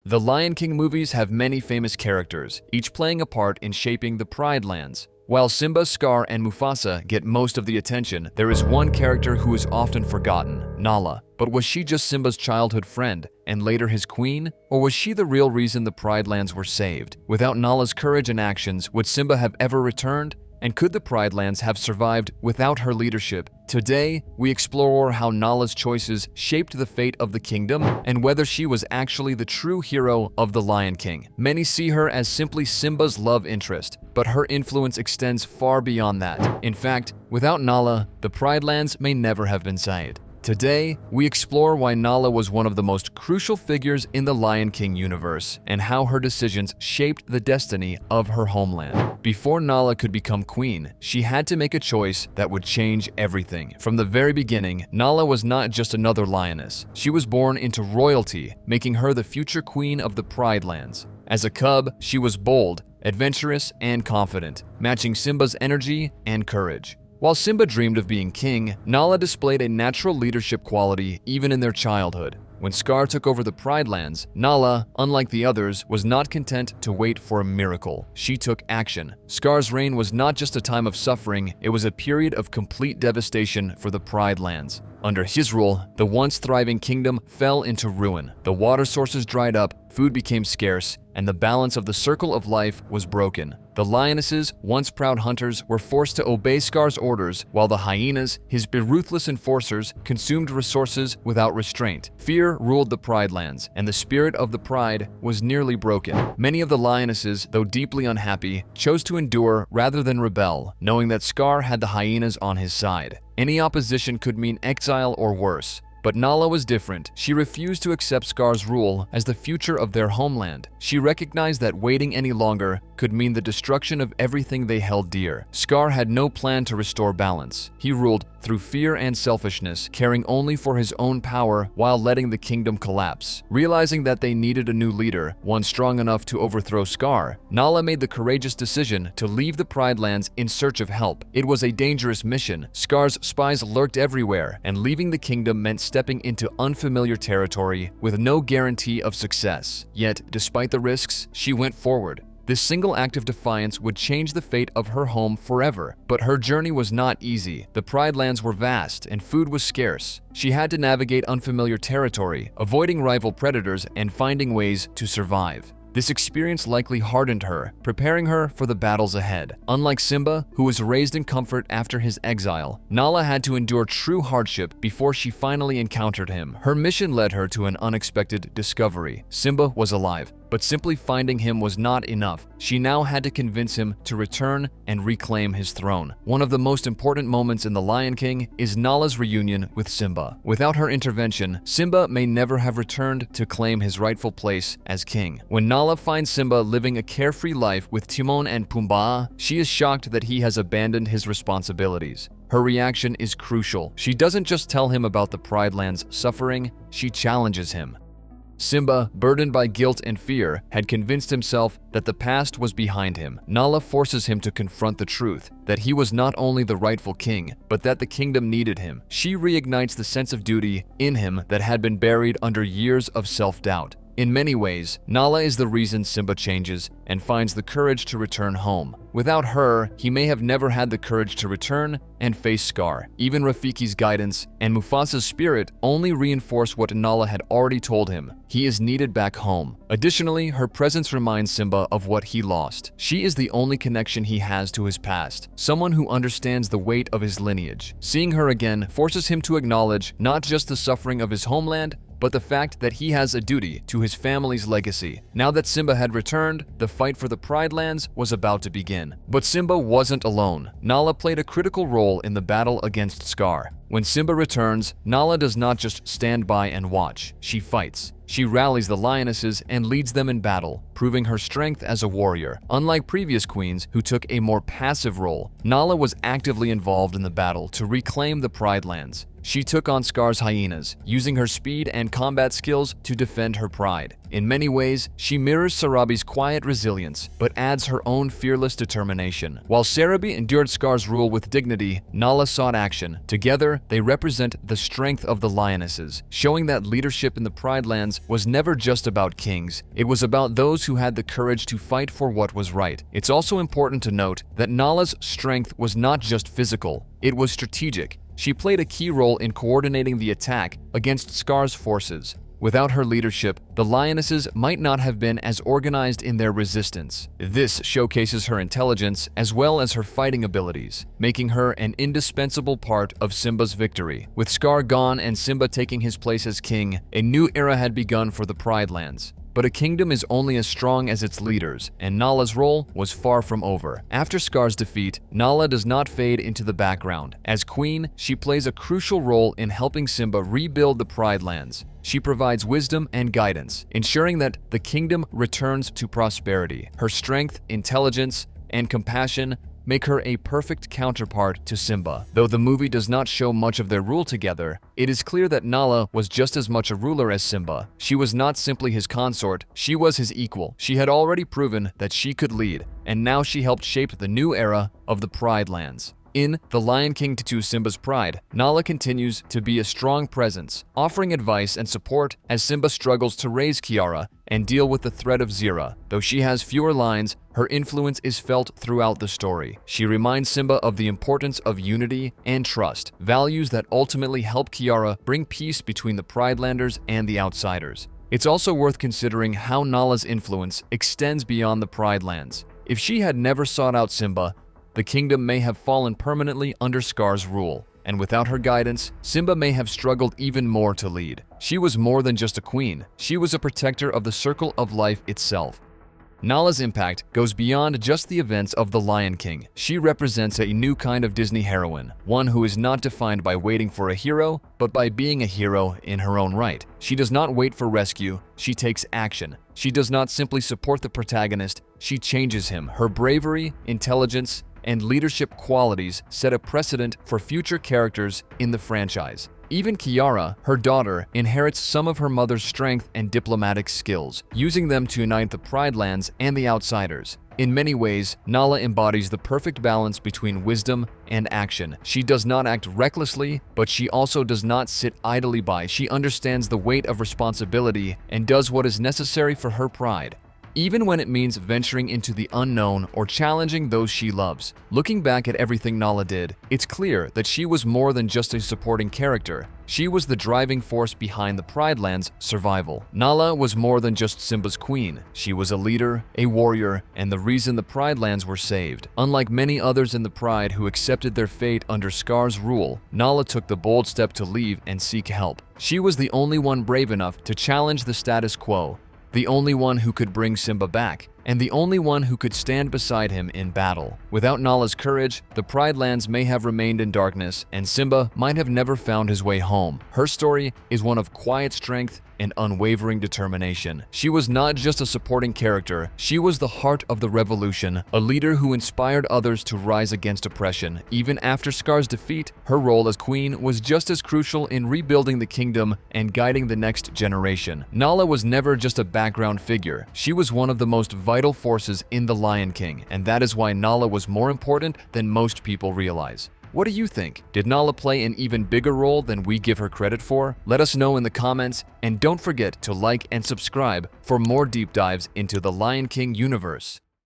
The Lion King movies have many famous characters, each playing a part in shaping the Pride Lands. While Simba, Scar, and Mufasa get most of the attention, there is one character who is often forgotten, Nala. But was she just Simba's childhood friend, and later his queen? Or was she the real reason the Pride Lands were saved? Without Nala's courage and actions, would Simba have ever returned? And could the Pride Lands have survived without her leadership? Today, we explore how Nala's choices shaped the fate of the kingdom and whether she was actually the true hero of The Lion King. Many see her as simply Simba's love interest, but her influence extends far beyond that. In fact, without Nala, the Pride Lands may never have been saved. Today, we explore why Nala was one of the most crucial figures in the Lion King universe and how her decisions shaped the destiny of her homeland. Before Nala could become queen, she had to make a choice that would change everything. From the very beginning, Nala was not just another lioness. She was born into royalty, making her the future queen of the Pride Lands. As a cub, she was bold, adventurous, and confident, matching Simba's energy and courage. While Simba dreamed of being king, Nala displayed a natural leadership quality even in their childhood. When Scar took over the Pride Lands, Nala, unlike the others, was not content to wait for a miracle. She took action. Scar's reign was not just a time of suffering, it was a period of complete devastation for the Pride Lands. Under his rule, the once thriving kingdom fell into ruin. The water sources dried up, food became scarce, and the balance of the circle of life was broken. The lionesses, once proud hunters, were forced to obey Scar's orders, while the hyenas, his ruthless enforcers, consumed resources without restraint. Fear ruled the Pride Lands, and the spirit of the pride was nearly broken. Many of the lionesses, though deeply unhappy, chose to endure rather than rebel, knowing that Scar had the hyenas on his side. Any opposition could mean exile or worse. But Nala was different. She refused to accept Scar's rule as the future of their homeland. She recognized that waiting any longer could mean the destruction of everything they held dear. Scar had no plan to restore balance. He ruled through fear and selfishness, caring only for his own power while letting the kingdom collapse. Realizing that they needed a new leader, one strong enough to overthrow Scar, Nala made the courageous decision to leave the Pride Lands in search of help. It was a dangerous mission. Scar's spies lurked everywhere, and leaving the kingdom meant stepping into unfamiliar territory with no guarantee of success. Yet, despite the risks, she went forward. This single act of defiance would change the fate of her home forever. But her journey was not easy. The Pride Lands were vast and food was scarce. She had to navigate unfamiliar territory, avoiding rival predators and finding ways to survive. This experience likely hardened her, preparing her for the battles ahead. Unlike Simba, who was raised in comfort after his exile, Nala had to endure true hardship before she finally encountered him. Her mission led her to an unexpected discovery. Simba was alive, but simply finding him was not enough. She now had to convince him to return and reclaim his throne. One of the most important moments in The Lion King is Nala's reunion with Simba. Without her intervention, Simba may never have returned to claim his rightful place as king. When Nala finds Simba living a carefree life with Timon and Pumbaa, she is shocked that he has abandoned his responsibilities. Her reaction is crucial. She doesn't just tell him about the Pride Lands' suffering, she challenges him. Simba, burdened by guilt and fear, had convinced himself that the past was behind him. Nala forces him to confront the truth, that he was not only the rightful king, but that the kingdom needed him. She reignites the sense of duty in him that had been buried under years of self-doubt. In many ways, Nala is the reason Simba changes and finds the courage to return home. Without her, he may have never had the courage to return and face Scar. Even Rafiki's guidance and Mufasa's spirit only reinforce what Nala had already told him. He is needed back home. Additionally, her presence reminds Simba of what he lost. She is the only connection he has to his past, someone who understands the weight of his lineage. Seeing her again forces him to acknowledge not just the suffering of his homeland, but the fact that he has a duty to his family's legacy. Now that Simba had returned, the fight for the Pride Lands was about to begin. But Simba wasn't alone. Nala played a critical role in the battle against Scar. When Simba returns, Nala does not just stand by and watch, she fights. She rallies the lionesses and leads them in battle, proving her strength as a warrior. Unlike previous queens who took a more passive role, Nala was actively involved in the battle to reclaim the Pride Lands. She took on Scar's hyenas, using her speed and combat skills to defend her pride. In many ways, she mirrors Sarabi's quiet resilience, but adds her own fearless determination. While Sarabi endured Scar's rule with dignity, Nala sought action. Together, they represent the strength of the lionesses, showing that leadership in the Pride Lands was never just about kings. It was about those who had the courage to fight for what was right. It's also important to note that Nala's strength was not just physical, it was strategic. She played a key role in coordinating the attack against Scar's forces. Without her leadership, the lionesses might not have been as organized in their resistance. This showcases her intelligence as well as her fighting abilities, making her an indispensable part of Simba's victory. With Scar gone and Simba taking his place as king, a new era had begun for the Pride Lands. But a kingdom is only as strong as its leaders, and Nala's role was far from over. After Scar's defeat, Nala does not fade into the background. As queen, she plays a crucial role in helping Simba rebuild the Pride Lands. She provides wisdom and guidance, ensuring that the kingdom returns to prosperity. Her strength, intelligence, and compassion make her a perfect counterpart to Simba. Though the movie does not show much of their rule together, it is clear that Nala was just as much a ruler as Simba. She was not simply his consort, she was his equal. She had already proven that she could lead, and now she helped shape the new era of the Pride Lands. In The Lion King to Simba's Pride, Nala continues to be a strong presence, offering advice and support as Simba struggles to raise Kiara and deal with the threat of Zira. Though she has fewer lines, her influence is felt throughout the story. She reminds Simba of the importance of unity and trust, values that ultimately help Kiara bring peace between the Pridelanders and the outsiders. It's also worth considering how Nala's influence extends beyond the Pride Lands. If she had never sought out Simba, the kingdom may have fallen permanently under Scar's rule, and without her guidance, Simba may have struggled even more to lead. She was more than just a queen, she was a protector of the circle of life itself. Nala's impact goes beyond just the events of The Lion King. She represents a new kind of Disney heroine, one who is not defined by waiting for a hero, but by being a hero in her own right. She does not wait for rescue, she takes action. She does not simply support the protagonist, she changes him. Her bravery, intelligence, and leadership qualities set a precedent for future characters in the franchise. Even Kiara, her daughter, inherits some of her mother's strength and diplomatic skills, using them to unite the Pride Lands and the outsiders. In many ways, Nala embodies the perfect balance between wisdom and action. She does not act recklessly, but she also does not sit idly by. She understands the weight of responsibility and does what is necessary for her pride, even when it means venturing into the unknown or challenging those she loves. Looking back at everything Nala did, it's clear that she was more than just a supporting character. She was the driving force behind the Pride Lands' survival. Nala was more than just Simba's queen. She was a leader, a warrior, and the reason the Pride Lands were saved. Unlike many others in the Pride who accepted their fate under Scar's rule, Nala took the bold step to leave and seek help. She was the only one brave enough to challenge the status quo, the only one who could bring Simba back, and the only one who could stand beside him in battle. Without Nala's courage, the Pride Lands may have remained in darkness, and Simba might have never found his way home. Her story is one of quiet strength and unwavering determination. She was not just a supporting character, she was the heart of the revolution, a leader who inspired others to rise against oppression. Even after Scar's defeat, her role as queen was just as crucial in rebuilding the kingdom and guiding the next generation. Nala was never just a background figure, she was one of the most vital forces in The Lion King, and that is why Nala was more important than most people realize. What do you think? Did Nala play an even bigger role than we give her credit for? Let us know in the comments, and don't forget to like and subscribe for more deep dives into the Lion King universe.